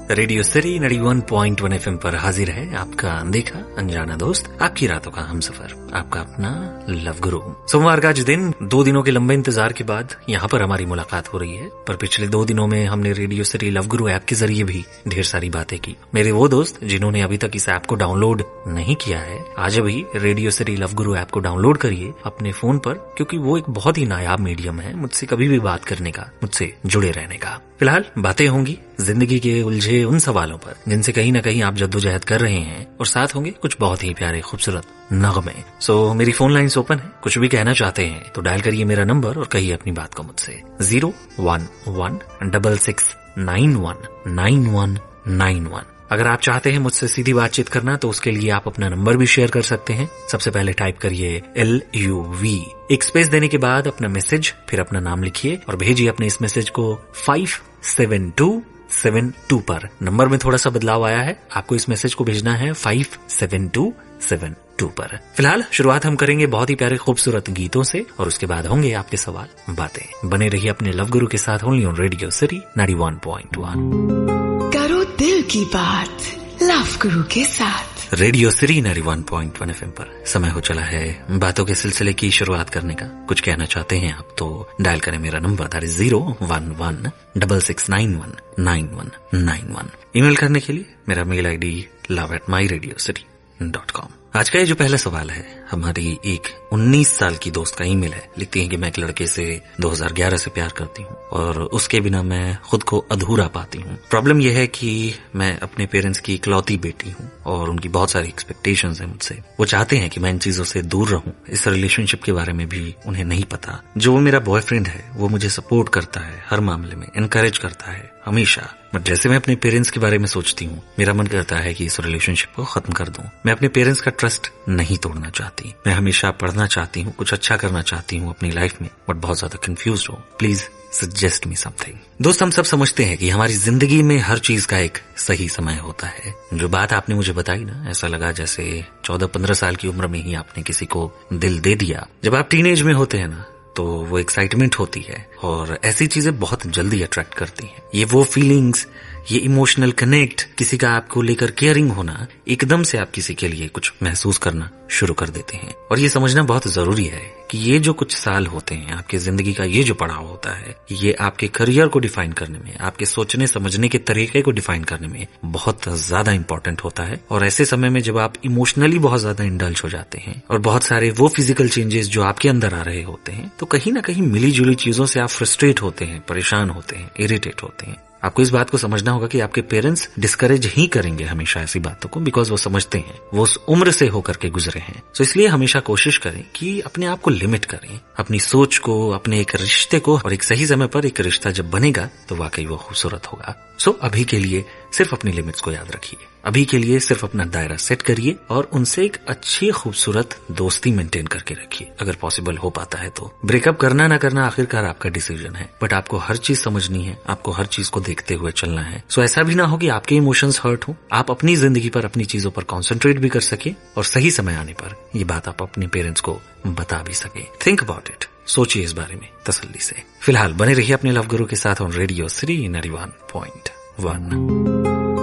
Radio city 91.1 FM पर हाजिर है आपका अनदेखा अनजाना दोस्त, आपकी रातों का हमसफर, आपका अपना लव गुरु। सोमवार का आज दिन, 2 दिनों के लंबे इंतजार के बाद यहाँ पर हमारी मुलाकात हो रही है। पर पिछले 2 दिनों में हमने रेडियो सिटी लव गुरु ऐप के जरिए भी ढेर सारी बातें की। मेरे वो दोस्त जिन्होंने अभी तक इस ऐप को डाउनलोड नहीं किया है, आज अभी रेडियो सिटी लव गुरु ऐप को डाउनलोड करिए अपने फोन पर, क्योंकि वो एक बहुत ही नायाब मीडियम है मुझसे कभी भी बात करने का, मुझसे जुड़े रहने का। फिलहाल बातें होंगी जिंदगी के उलझे उन सवालों पर जिनसे कहीं ना कहीं आप जद्दोजहद कर रहे हैं, और साथ होंगे कुछ बहुत ही प्यारे खूबसूरत नगमे। सो मेरी फोन लाइन्स ओपन है, कुछ भी कहना चाहते हैं तो डायल करिए मेरा नंबर और कहिए अपनी बात को मुझसे। 01166919191। अगर आप चाहते हैं मुझसे सीधी बातचीत करना तो उसके लिए आप अपना नंबर भी शेयर कर सकते हैं। सबसे पहले टाइप करिए LUV, एक स्पेस देने के बाद अपना मैसेज, फिर अपना नाम लिखिए और भेजिए अपने इस मैसेज को 57272 पर। नंबर में थोड़ा सा बदलाव आया है, आपको इस मैसेज को भेजना है 57272 पर। फिलहाल शुरुआत हम करेंगे बहुत ही प्यारे खूबसूरत गीतों से और उसके बाद होंगे आपके सवाल बातें। बने रहिए अपने लव गुरु के साथ ओनली ऑन रेडियो सिटी 91.1। करो दिल की बात लव गुरु के साथ। रेडियो सिटी 91.1 FM पर समय हो चला है बातों के सिलसिले की शुरुआत करने का। कुछ कहना चाहते हैं आप तो डायल करें मेरा नंबर, दैट इज 01166919191। ईमेल करने के लिए मेरा मेल ID love@myradiocity.com। आज का ये जो पहला सवाल है, हमारी एक 19 साल की दोस्त का ईमेल है। लिखती है कि मैं एक लड़के से 2011 से प्यार करती हूँ और उसके बिना मैं खुद को अधूरा पाती हूँ। प्रॉब्लम यह है कि मैं अपने पेरेंट्स की इकलौती बेटी हूँ और उनकी बहुत सारी एक्सपेक्टेशंस हैं मुझसे। वो चाहते हैं कि मैं इन चीजों से दूर रहूं। इस रिलेशनशिप के बारे में भी उन्हें नहीं पता। जो वो मेरा बॉयफ्रेंड है वो मुझे सपोर्ट करता है हर मामले में, एनकरेज करता है हमेशा। बट जैसे मैं अपने पेरेंट्स के बारे में सोचती हूँ, मेरा मन करता है कि इस रिलेशनशिप को खत्म कर दूं। मैं अपने पेरेंट्स का ट्रस्ट नहीं तोड़ना चाहती। मैं हमेशा पढ़ना चाहती हूँ, कुछ अच्छा करना चाहती हूँ अपनी लाइफ में, बट बहुत ज्यादा कंफ्यूज हूँ। Please suggest me something. दोस्त, हम सब समझते हैं कि हमारी जिंदगी में हर चीज का एक सही समय होता है। जो बात आपने मुझे बताई ना, ऐसा लगा जैसे 14-15 साल की उम्र में ही आपने किसी को दिल दे दिया। जब आप टीनेज में होते हैं ना, तो वो एक्साइटमेंट होती है और ऐसी चीजें बहुत जल्दी अट्रैक्ट करती हैं। ये वो फीलिंग्स, ये इमोशनल कनेक्ट, किसी का आपको लेकर केयरिंग होना, एकदम से आप किसी के लिए कुछ महसूस करना शुरू कर देते हैं। और ये समझना बहुत जरूरी है कि ये जो कुछ साल होते हैं आपकी जिंदगी का, ये जो पड़ाव होता है, ये आपके करियर को डिफाइन करने में, आपके सोचने समझने के तरीके को डिफाइन करने में बहुत ज्यादा इंपॉर्टेंट होता है। और ऐसे समय में जब आप इमोशनली बहुत ज्यादा इंडल्ज हो जाते हैं और बहुत सारे वो फिजिकल चेंजेस जो आपके अंदर आ रहे होते हैं, तो कहीं ना कहीं मिली जुली चीजों से आप फ्रस्ट्रेट होते हैं, परेशान होते हैं, इरिटेट होते हैं। आपको इस बात को समझना होगा कि आपके पेरेंट्स डिस्करेज ही करेंगे हमेशा ऐसी बातों को, बिकॉज वो समझते हैं, वो उस उम्र से होकर के गुजरे हैं। तो इसलिए हमेशा कोशिश करें कि अपने आप को लिमिट करें, अपनी सोच को, अपने एक रिश्ते को, और एक सही समय पर एक रिश्ता जब बनेगा तो वाकई वो खूबसूरत होगा। सो अभी के लिए सिर्फ अपनी लिमिट्स को याद रखिए। अभी के लिए सिर्फ अपना दायरा सेट करिए और उनसे एक अच्छी खूबसूरत दोस्ती मेंटेन करके रखिए। अगर पॉसिबल हो पाता है तो ब्रेकअप करना ना करना आखिरकार आपका डिसीजन है, बट आपको हर चीज समझनी है, आपको हर चीज को देखते हुए चलना है। सो ऐसा भी ना हो कि आपके इमोशंस हर्ट हो, आप अपनी जिंदगी पर, अपनी चीजों पर कॉन्सेंट्रेट भी कर सके और सही समय आने पर ये बात आप अपने पेरेंट्स को बता भी सके। थिंक अबाउट इट, सोचिए इस बारे में तसल्ली से। फिलहाल बने रहिए अपने लव गुरु के साथ ऑन रेडियो सिटी 91.1।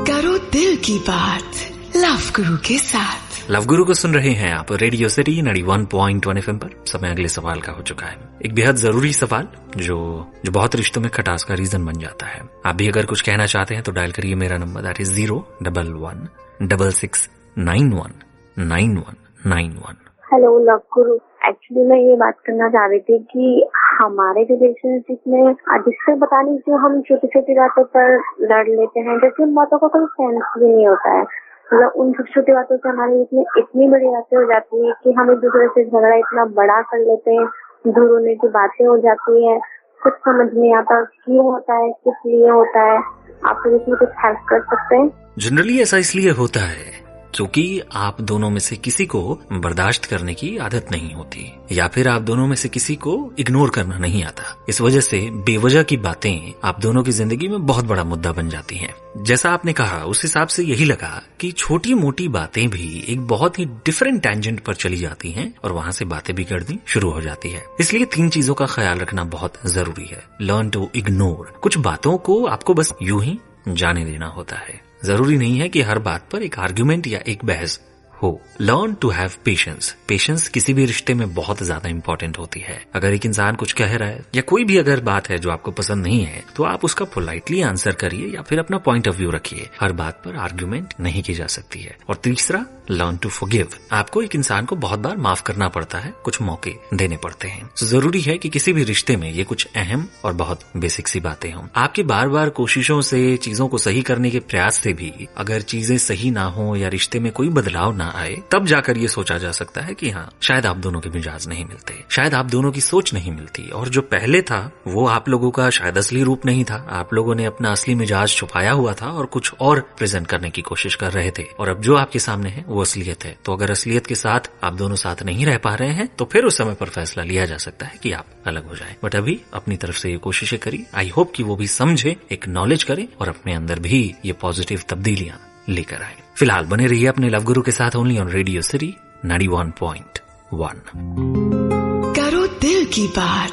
करो दिल की बात लव गुरु के साथ। लव गुरु को सुन रहे हैं आप रेडियो सिटी 91.1 FM पर। समय अगले सवाल का हो चुका है, एक बेहद जरूरी सवाल जो बहुत रिश्तों में खटास का रीजन बन जाता है। आप भी अगर कुछ कहना चाहते हैं तो डायल करिए मेरा number, that is 01166919191। Hello love Guru, actually मैं ये बात करना चाह रही थी कि हमारे रिलेशनशिप में जिससे पता नहीं क्यों हम छोटी छोटी बातों पर लड़ लेते हैं, जैसे उन बातों का कोई सेंस भी नहीं होता है। मतलब उन छोटी छोटी बातों से हमारे बीच में इतनी बड़ी बातें हो जाती है कि हम एक दूसरे से झगड़ा इतना बड़ा कर लेते हैं, दूर होने की बातें हो जाती है। कुछ समझ नहीं आता क्यों होता है, किस लिए होता है। आप इसमें कुछ हेल्प कर सकते हैं? जनरली ऐसा इसलिए होता है क्योंकि आप दोनों में से किसी को बर्दाश्त करने की आदत नहीं होती, या फिर आप दोनों में से किसी को इग्नोर करना नहीं आता। इस वजह से बेवजह की बातें आप दोनों की जिंदगी में बहुत बड़ा मुद्दा बन जाती हैं। जैसा आपने कहा, उस हिसाब से यही लगा कि छोटी मोटी बातें भी एक बहुत ही डिफरेंट टेंजेंट पर चली जाती हैं और वहां से बातें बिगड़नी शुरू हो जाती है। इसलिए 3 चीजों का ख्याल रखना बहुत जरूरी है। Learn to ignore. कुछ बातों को आपको बस यूं ही जाने देना होता है। जरूरी नहीं है कि हर बात पर एक आर्ग्यूमेंट या एक बहस हो। Learn to have patience. Patience किसी भी रिश्ते में बहुत ज्यादा इंपॉर्टेंट होती है। अगर एक इंसान कुछ कह रहा है या कोई भी अगर बात है जो आपको पसंद नहीं है तो आप उसका पोलाइटली आंसर करिए या फिर अपना पॉइंट ऑफ व्यू रखिए। हर बात पर आर्ग्यूमेंट नहीं की जा सकती है। और तीसरा, लर्न टू फॉरगिव। आपको एक इंसान को बहुत बार माफ करना पड़ता है, कुछ मौके देने पड़ते हैं। तो जरूरी है कि किसी भी रिश्ते में ये कुछ अहम और बहुत बेसिक सी बातें हों। आपकी बार बार कोशिशों से, चीजों को सही करने के प्रयास से भी अगर चीजें सही ना हो या रिश्ते में कोई बदलाव ना आए, तब जाकर ये सोचा जा सकता है कि हाँ, शायद आप दोनों के मिजाज नहीं मिलते, शायद आप दोनों की सोच नहीं मिलती, और जो पहले था वो आप लोगों का शायद असली रूप नहीं था। आप लोगों ने अपना असली मिजाज छुपाया हुआ था और कुछ और प्रेजेंट करने की कोशिश कर रहे थे, और अब जो आपके सामने है वो असलियत है। तो अगर असलियत के साथ आप दोनों साथ नहीं रह पा रहे हैं तो फिर उस समय पर फैसला लिया जा सकता है कि आप अलग हो जाएं। बट अभी अपनी तरफ से ये कोशिशें करी। आई होप कि वो भी समझे, एक्नॉलेज करें और अपने अंदर भी ये पॉजिटिव तब्दीलियां लेकर आए। फिलहाल बने रहिए अपने लव गुरु के साथ, ओनली ऑन रेडियो सिटी 91.1। करो दिल की बात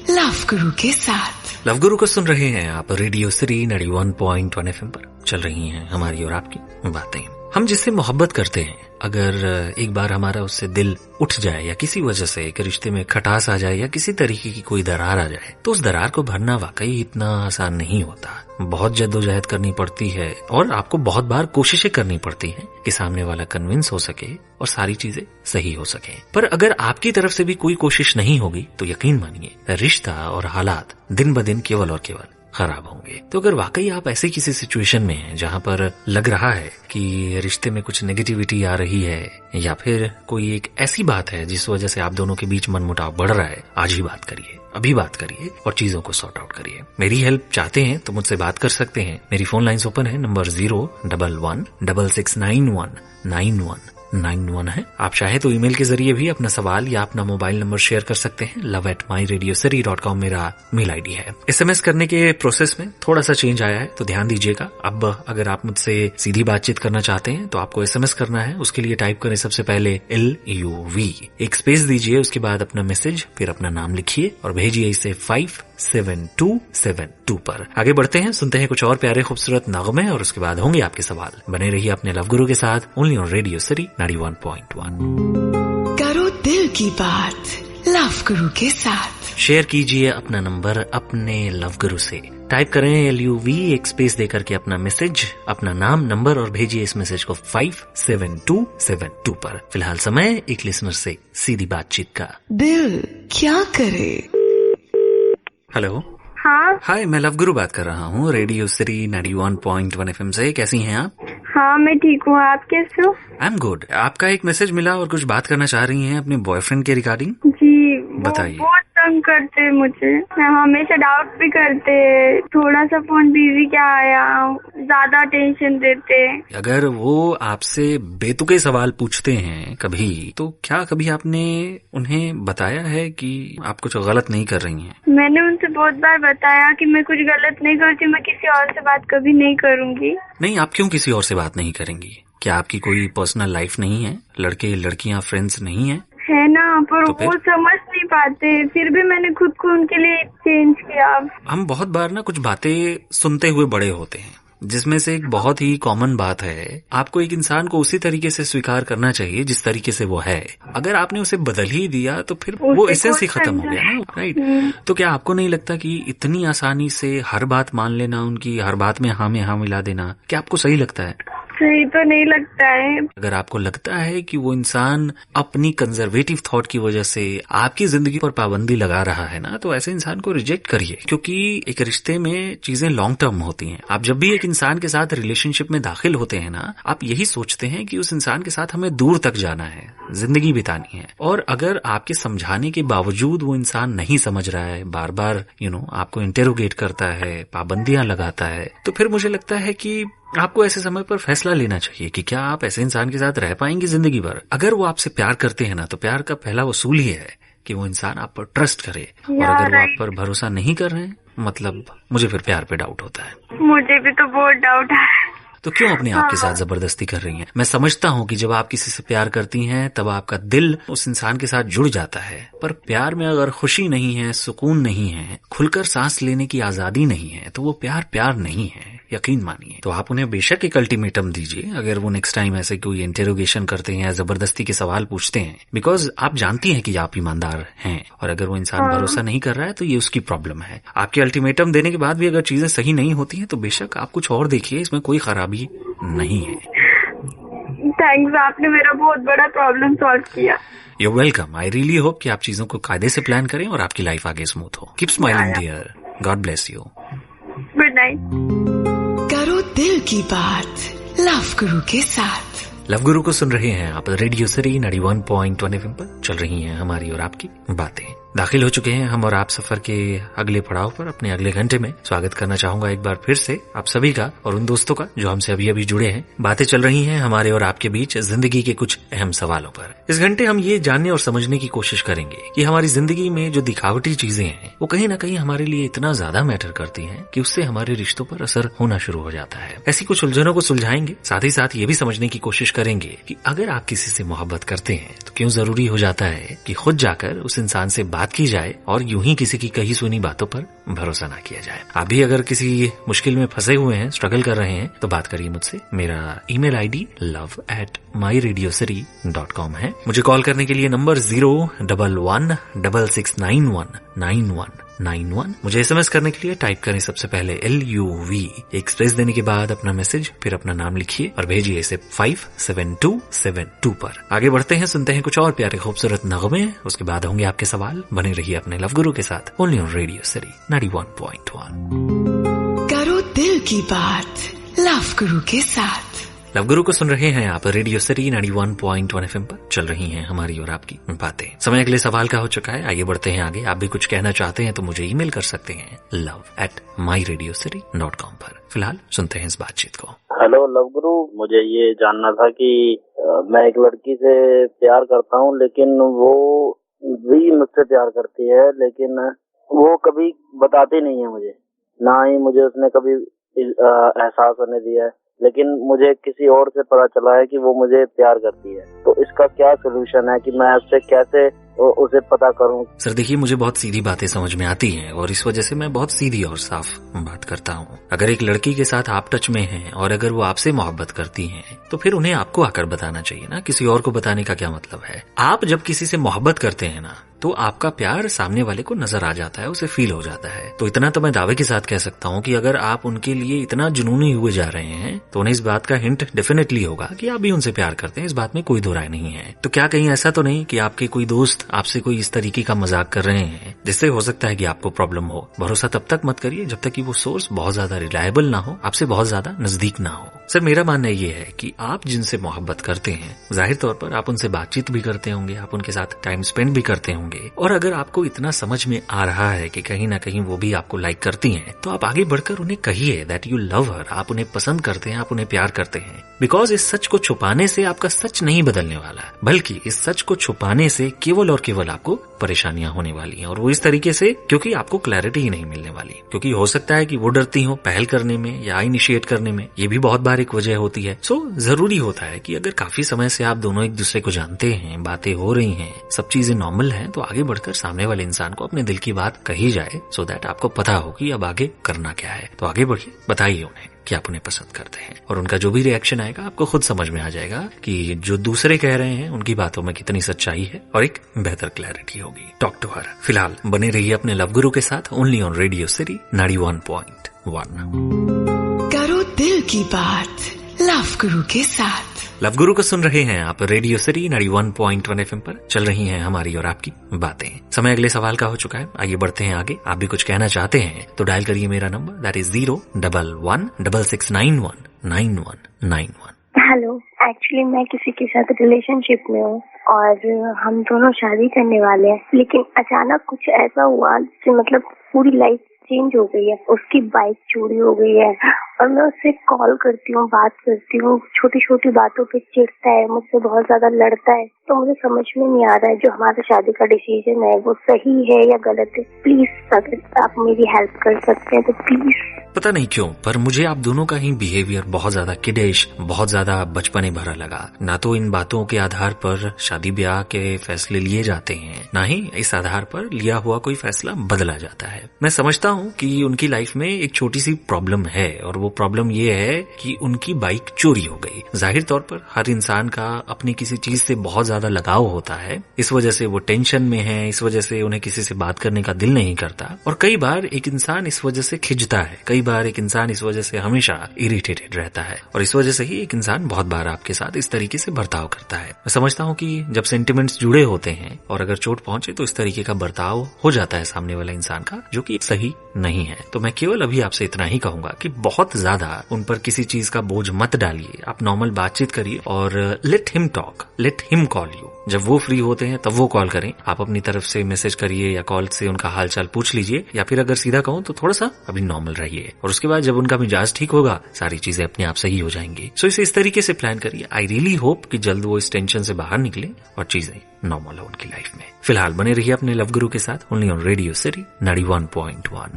लव गुरु के साथ। लव गुरु को सुन रहे हैं आप रेडियो सिटी 91.1 FM पर। चल रही हैं हमारी और आपकी बातें। हम जिससे मोहब्बत करते हैं, अगर एक बार हमारा उससे दिल उठ जाए या किसी वजह से एक रिश्ते में खटास आ जाए या किसी तरीके की कोई दरार आ जाए, तो उस दरार को भरना वाकई इतना आसान नहीं होता। बहुत जद्दोजहद करनी पड़ती है और आपको बहुत बार कोशिशें करनी पड़ती हैं कि सामने वाला कन्विंस हो सके और सारी चीजें सही हो सके। पर अगर आपकी तरफ से भी कोई कोशिश नहीं होगी तो यकीन मानिए रिश्ता और हालात दिन ब दिन केवल और केवल खराब होंगे। तो अगर वाकई आप ऐसे किसी सिचुएशन में हैं जहां पर लग रहा है कि रिश्ते में कुछ नेगेटिविटी आ रही है या फिर कोई एक ऐसी बात है जिस वजह से आप दोनों के बीच मनमुटाव बढ़ रहा है, आज ही बात करिए, अभी बात करिए और चीजों को सॉर्ट आउट करिए। मेरी हेल्प चाहते हैं तो मुझसे बात कर सकते हैं। मेरी फोन लाइंस ओपन है, नंबर 01166919191 है। आप चाहे तो ईमेल के जरिए भी अपना सवाल या अपना मोबाइल नंबर शेयर कर सकते हैं। love@myradiocity.com मेरा मेल आईडी है। SMS करने के प्रोसेस में थोड़ा सा चेंज आया है तो ध्यान दीजिएगा। अब अगर आप मुझसे सीधी बातचीत करना चाहते हैं तो आपको SMS करना है। उसके लिए टाइप करें सबसे पहले LUV, एक स्पेस दीजिए, उसके बाद अपना मैसेज, फिर अपना नाम लिखिए और भेजिए इसे 57272 पर। आगे बढ़ते हैं, सुनते हैं कुछ और प्यारे खूबसूरत नगमे और उसके बाद होंगे आपके सवाल। बने रहिए अपने लव गुरु के साथ, ओनली ऑन रेडियो सिटी 91.1। करो दिल की बात लव गुरु के साथ। शेयर कीजिए अपना नंबर अपने लव गुरु से। टाइप करें LUV, एक स्पेस देकर के अपना मैसेज, अपना नाम, नंबर और भेजिए इस मैसेज को 57272 पर। फिलहाल समय एक लिसनर से सीधी बातचीत का। दिल क्या करे। हेलो। हाँ। हाय, मैं लव गुरु बात कर रहा हूँ रेडियो सिटी 91.1 FM से। कैसी हैं आप? हाँ, मैं ठीक हूँ, आप कैसे हो? I am good. आपका एक मैसेज मिला और कुछ बात करना चाह रही हैं अपने बॉयफ्रेंड के रिगार्डिंग। जी, बताइए। बहुत तंग करते हैं मुझे, हमेशा डाउट भी करते हैं, थोड़ा सा फोन बिजी क्या आया, ज्यादा टेंशन देते हैं। अगर वो आपसे बेतुके सवाल पूछते हैं कभी, तो क्या कभी आपने उन्हें बताया है कि आप कुछ गलत नहीं कर रही हैं? मैंने उनसे बहुत बार बताया कि मैं कुछ गलत नहीं करती, मैं किसी और से बात कभी नहीं करूँगी। नहीं, आप क्यों किसी और से बात नहीं करेंगी? क्या आपकी कोई पर्सनल लाइफ नहीं है? लड़के लड़कियां फ्रेंड्स नहीं है? है ना, पर तो वो समझ नहीं पाते, फिर भी मैंने खुद को उनके लिए चेंज किया। हम बहुत बार ना कुछ बातें सुनते हुए बड़े होते हैं, जिसमें से एक बहुत ही कॉमन बात है, आपको एक इंसान को उसी तरीके से स्वीकार करना चाहिए जिस तरीके से वो है। अगर आपने उसे बदल ही दिया तो फिर वो एसेंस ही खत्म हो गया ना, राइट? तो क्या आपको नहीं लगता कि इतनी आसानी से हर बात मान लेना, उनकी हर बात में हाँ मिला देना, क्या आपको सही लगता है? सही तो नहीं लगता है। अगर आपको लगता है कि वो इंसान अपनी कंजर्वेटिव थॉट की वजह से आपकी जिंदगी पर पाबंदी लगा रहा है ना, तो ऐसे इंसान को रिजेक्ट करिए, क्योंकि एक रिश्ते में चीजें लॉन्ग टर्म होती हैं। आप जब भी एक इंसान के साथ रिलेशनशिप में दाखिल होते हैं ना, आप यही सोचते हैं कि उस इंसान के साथ हमें दूर तक जाना है, जिंदगी बितानी है। और अगर आपके समझाने के बावजूद वो इंसान नहीं समझ रहा है, बार बार आपको इंटेरोगेट करता है, पाबंदियां लगाता है, तो फिर मुझे लगता है कि आपको ऐसे समय पर फैसला लेना चाहिए कि क्या आप ऐसे इंसान के साथ रह पाएंगे जिंदगी भर। अगर वो आपसे प्यार करते हैं ना, तो प्यार का पहला उसूल ही है कि वो इंसान आप पर ट्रस्ट करे, और अगर वो आप पर भरोसा नहीं कर रहे हैं, मतलब मुझे फिर प्यार पे डाउट होता है। मुझे भी तो बहुत डाउट है। तो क्यों अपने आप के साथ जबरदस्ती कर रही हैं? मैं समझता हूँ कि जब आप किसी से प्यार करती हैं तब आपका दिल उस इंसान के साथ जुड़ जाता है, पर प्यार में अगर खुशी नहीं है, सुकून नहीं है, खुलकर सांस लेने की आजादी नहीं है, तो वो प्यार नहीं है। यकीन मानिए। तो आप उन्हें बेशक एक अल्टीमेटम दीजिए अगर वो नेक्स्ट टाइम ऐसे कोई इंटेरोगेशन करते हैं या जबरदस्ती के सवाल पूछते हैं, बिकॉज आप जानती हैं कि आप ईमानदार हैं, और अगर वो इंसान भरोसा नहीं कर रहा है तो ये उसकी प्रॉब्लम है। आपके अल्टीमेटम देने के बाद भी अगर चीजें सही नहीं होती हैं तो बेशक आप कुछ और देखिए, इसमें कोई खराबी नहीं है। थैंक्स, आपने मेरा बहुत बड़ा प्रॉब्लम सॉल्व किया। You're welcome. I really hope कि आप चीजों को कायदे से प्लान करें और आपकी लाइफ आगे स्मूथ हो। Keep smiling dear. God bless you. Good night. करो दिल की बात लव गुरु के साथ। लव गुरु को सुन रहे हैं आप रेडियो सिटी 91.1 FM पर। चल रही हैं हमारी और आपकी बातें। दाखिल हो चुके हैं हम और आप सफर के अगले पड़ाव पर। अपने अगले घंटे में स्वागत करना चाहूंगा एक बार फिर से आप सभी का और उन दोस्तों का जो हमसे अभी अभी जुड़े हैं। बातें चल रही हैं हमारे और आपके बीच जिंदगी के कुछ अहम सवालों पर। इस घंटे हम ये जानने और समझने की कोशिश करेंगे कि हमारी जिंदगी में जो दिखावटी चीजें हैं वो कहीं ना कहीं हमारे लिए इतना ज्यादा मैटर करती हैं कि उससे हमारे रिश्तों पर असर होना शुरू हो जाता है। ऐसी कुछ उलझनों को सुलझाएंगे, साथ ही साथ ये भी समझने की कोशिश करेंगे कि अगर आप किसी से मोहब्बत करते हैं तो क्यों जरूरी हो जाता है कि खुद जाकर उस इंसान से बात की जाए और यूं ही किसी की कही सुनी बातों पर भरोसा ना किया जाए। आप भी अगर किसी मुश्किल में फंसे हुए हैं, स्ट्रगल कर रहे हैं, तो बात करिए मुझसे। मेरा ईमेल आईडी love@myradiocity.com है। मुझे कॉल करने के लिए नंबर 01166919191। मुझे एसएमएस करने के लिए टाइप करें सबसे पहले LUV, एक स्पेस देने के बाद अपना मैसेज, फिर अपना नाम लिखिए और भेजिए इसे 57272 पर। आगे बढ़ते हैं, सुनते हैं कुछ और प्यारे खूबसूरत नगमे, उसके बाद होंगे आपके सवाल। बने रहिए अपने लव गुरु के साथ, ओनली ऑन रेडियो सिटी 91.1। करो दिल की बात लव गुरु के साथ। लव गुरु को सुन रहे हैं आप रेडियो सिटी 91.1 FM पर। चल रही हैं हमारी और आपकी बातें। समय अगले सवाल का हो चुका है, आइए बढ़ते हैं आगे। आप भी कुछ कहना चाहते हैं तो मुझे ईमेल कर सकते हैं love@myradiocity.com पर। फिलहाल सुनते हैं इस बातचीत को। हेलो लव गुरु, मुझे ये जानना था कि मैं एक लड़की से प्यार करता हूँ, लेकिन वो भी मुझसे प्यार करती है, लेकिन वो कभी बताती नहीं है मुझे, ना ही मुझे उसने कभी एहसास होने दिया है। लेकिन मुझे किसी और से पता चला है कि वो मुझे प्यार करती है, तो इसका क्या सोल्यूशन है कि मैं उससे कैसे उसे पता करूं? सर देखिए, मुझे बहुत सीधी बातें समझ में आती हैं और इस वजह से मैं बहुत सीधी और साफ बात करता हूँ। अगर एक लड़की के साथ आप टच में हैं और अगर वो आपसे मोहब्बत करती हैं तो फिर उन्हें आपको आकर बताना चाहिए ना, किसी और को बताने का क्या मतलब है। आप जब किसी से मोहब्बत करते हैं ना तो आपका प्यार सामने वाले को नजर आ जाता है, उसे फील हो जाता है। तो इतना तो मैं दावे के साथ कह सकता हूँ कि अगर आप उनके लिए इतना जुनूनी हुए जा रहे हैं तो उन्हें इस बात का हिंट डेफिनेटली होगा कि आप भी उनसे प्यार करते हैं, इस बात में कोई दो राय नहीं है। तो क्या कहीं ऐसा तो नहीं कि आपके कोई दोस्त आपसे कोई इस तरीके का मजाक कर रहे हैं जिससे हो सकता है कि आपको प्रॉब्लम हो? भरोसा तब तक मत करिए जब तक कि वो सोर्स बहुत ज्यादा रिलायबल ना हो, आपसे बहुत ज्यादा नजदीक ना हो। सर मेरा मानना ये है कि आप जिनसे मोहब्बत करते हैं जाहिर तौर पर आप उनसे बातचीत भी करते होंगे, आप उनके साथ टाइम स्पेंड भी करते होंगे, और अगर आपको इतना समझ में आ रहा है कि कहीं ना कहीं वो भी आपको लाइक करती हैं तो आप आगे बढ़कर उन्हें कहिए दैट यू लव हर, आप उन्हें पसंद करते हैं, आप उन्हें प्यार करते हैं। बिकॉज इस सच को छुपाने से आपका सच नहीं बदलने वाला, बल्कि इस सच को छुपाने से केवल और केवल आपको परेशानियां होने वाली हैं, और वो इस तरीके से क्योंकि आपको क्लैरिटी ही नहीं मिलने वाली। क्योंकि हो सकता है कि वो डरती हो पहल करने में या इनिशिएट करने में, ये भी बहुत बार एक वजह होती है। सो जरूरी होता है कि अगर काफी समय से आप दोनों एक दूसरे को जानते हैं, बातें हो रही हैं, सब चीजें नॉर्मल हैं, तो आगे बढ़कर सामने वाले इंसान को अपने दिल की बात कही जाए, सो दैट आपको पता हो कि अब आगे करना क्या है। तो आगे बढ़िए, बताइए उन्हें कि आप उन्हें पसंद करते हैं, और उनका जो भी रिएक्शन आएगा आपको खुद समझ में आ जाएगा कि जो दूसरे कह रहे हैं उनकी बातों में कितनी सच्चाई है, और एक बेहतर क्लैरिटी होगी। Talk to her. फिलहाल बने रहिए अपने लव गुरु के साथ, ओनली ऑन रेडियो सिटी 91.1। करो दिल की बात लव गुरु के साथ। लव गुरु को सुन रहे हैं आप रेडियो सिटी 91.1 FM पर। चल रही हैं हमारी और आपकी बातें। समय अगले सवाल का हो चुका है, आइए बढ़ते हैं आगे। आप भी कुछ कहना चाहते हैं तो डायल करिए मेरा number, that is 01166919191। Hello, actually मैं किसी के साथ रिलेशनशिप में हूँ और हम दोनों शादी करने वाले हैं, लेकिन अचानक कुछ ऐसा हुआ जिससे मतलब पूरी लाइफ चेंज हो गई है। उसकी बाइक चोरी हो गई है और मैं उससे कॉल करती हूँ, बात करती हूँ, छोटी छोटी बातों पे चिढ़ता है, मुझसे बहुत ज्यादा लड़ता है। तो मुझे समझ में नहीं आ रहा है जो हमारा शादी का डिसीजन है वो सही है या गलत है। प्लीज अगर आप मेरी हेल्प कर सकते हैं तो प्लीज। पता नहीं क्यों पर मुझे आप दोनों का ही बिहेवियर बहुत ज्यादा किडिश, बहुत ज्यादा बचपने भरा लगा। ना तो इन बातों के आधार पर शादी ब्याह के फैसले लिए जाते हैं, ना ही इस आधार पर लिया हुआ कोई फैसला बदला जाता है। मैं समझता हूँ कि उनकी लाइफ में एक छोटी सी प्रॉब्लम है और वो प्रॉब्लम ये है कि उनकी बाइक चोरी हो गई। जाहिर तौर पर हर इंसान का अपनी किसी चीज से बहुत ज्यादा लगाव होता है, इस वजह से वो टेंशन में है, इस वजह से उन्हें किसी से बात करने का दिल नहीं करता, और कई बार एक इंसान इस वजह से खिंचता है, कई बार एक इंसान इस वजह से हमेशा इरिटेटेड रहता है, और इस वजह से ही एक इंसान बहुत बार आपके साथ इस तरीके से बर्ताव करता है। मैं समझता हूँ कि जब सेंटिमेंट्स जुड़े होते हैं और अगर चोट पहुंचे तो इस तरीके का बर्ताव हो जाता है सामने वाला इंसान का, जो कि सही नहीं है। तो मैं केवल अभी आपसे इतना ही कहूंगा कि बहुत ज्यादा उन पर किसी चीज का बोझ मत डालिए, आप नॉर्मल बातचीत करिए और let him talk, let him call you. जब वो फ्री होते हैं तब वो कॉल करें, आप अपनी तरफ से मैसेज करिए या कॉल से उनका हालचाल पूछ लीजिए, या फिर अगर सीधा कहूं तो थोड़ा सा अभी नॉर्मल रहिए, और उसके बाद जब उनका मिजाज ठीक होगा सारी चीजें अपने आप सही हो जाएंगी। सो इसे इस तरीके से प्लान करिए। आई रियली होप कि जल्द वो इस टेंशन से बाहर निकले और चीजें नॉर्मल हो उनकी लाइफ में। फिलहाल बने रहिए अपने लव गुरु के साथ, ओनली ऑन रेडियो सिटी 91.1।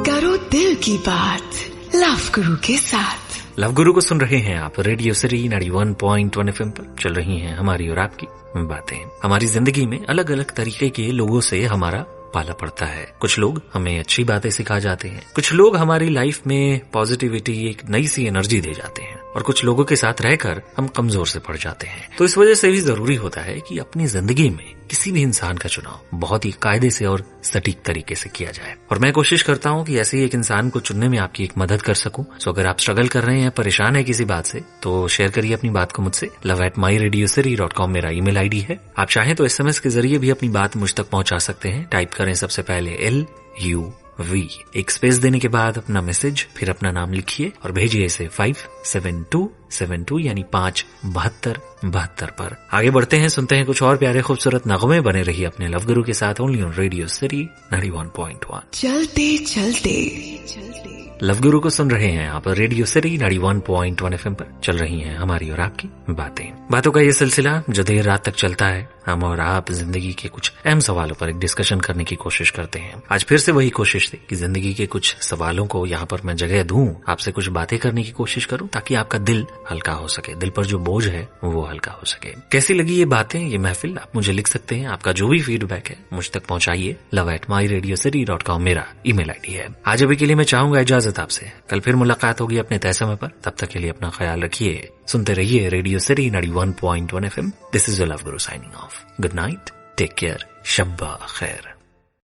करो दिल की बात लव गुरु के साथ। लव गुरु को सुन रहे हैं आप रेडियो सिटी 91.1 FM पर। चल रही हैं हमारी और आपकी बातें। हमारी जिंदगी में अलग अलग तरीके के लोगों से हमारा पाला पड़ता है। कुछ लोग हमें अच्छी बातें सिखा जाते हैं, कुछ लोग हमारी लाइफ में पॉजिटिविटी, एक नई सी एनर्जी दे जाते हैं, और कुछ लोगों के साथ रहकर हम कमजोर से पड़ जाते हैं। तो इस वजह से भी जरूरी होता है कि अपनी जिंदगी में किसी भी इंसान का चुनाव बहुत ही कायदे से और सटीक तरीके से किया जाए, और मैं कोशिश करता हूँ कि ऐसे ही एक इंसान को चुनने में आपकी एक मदद कर सकूं। सो अगर आप स्ट्रगल कर रहे हैं, परेशान है किसी बात से, तो शेयर करिए अपनी बात को मुझसे। love@myradiocity.com मेरा ईमेल आईडी है। आप चाहें तो SMS के जरिए भी अपनी बात मुझ तक पहुंचा सकते हैं। टाइप करें सबसे पहले LUV, एक स्पेस देने के बाद अपना मैसेज, फिर अपना नाम लिखिए और भेजिए इसे 57272 यानी 57272 पर। आगे बढ़ते हैं, सुनते हैं कुछ और प्यारे खूबसूरत नगमे। बने रहिए अपने लव गुरु के साथ, ओनली ऑन रेडियो सिटी 91.1। चलते चलते लव गुरु को सुन रहे हैं आप रेडियो सिटी 91.1 FM पर। चल रही हैं हमारी और आपकी बातों का ये सिलसिला जो देर रात तक चलता है। हम और आप जिंदगी के कुछ अहम सवालों पर एक डिस्कशन करने की कोशिश करते हैं। आज फिर से वही कोशिश थी कि जिंदगी के कुछ सवालों को यहाँ पर मैं जगह दूं, आपसे कुछ बातें करने की कोशिश करूं, ताकि आपका दिल हल्का हो सके, दिल पर जो बोझ है वो हल्का हो सके। कैसी लगी ये बातें, ये महफिल, आप मुझे लिख सकते हैं। आपका जो भी फीडबैक है मुझ तक पहुंचाइए। love@myradiocity.com मेरा ईमेल आईडी है। आज अभी के लिए मैं चाहूंगा इजाजत आपसे। कल फिर मुलाकात होगी अपने तय समय पर। तब तक के लिए अपना ख्याल रखिए। सुनते रहिए radio city 91.1 FM। This is your love Guru signing off. Good night, take care, शब्बा खैर।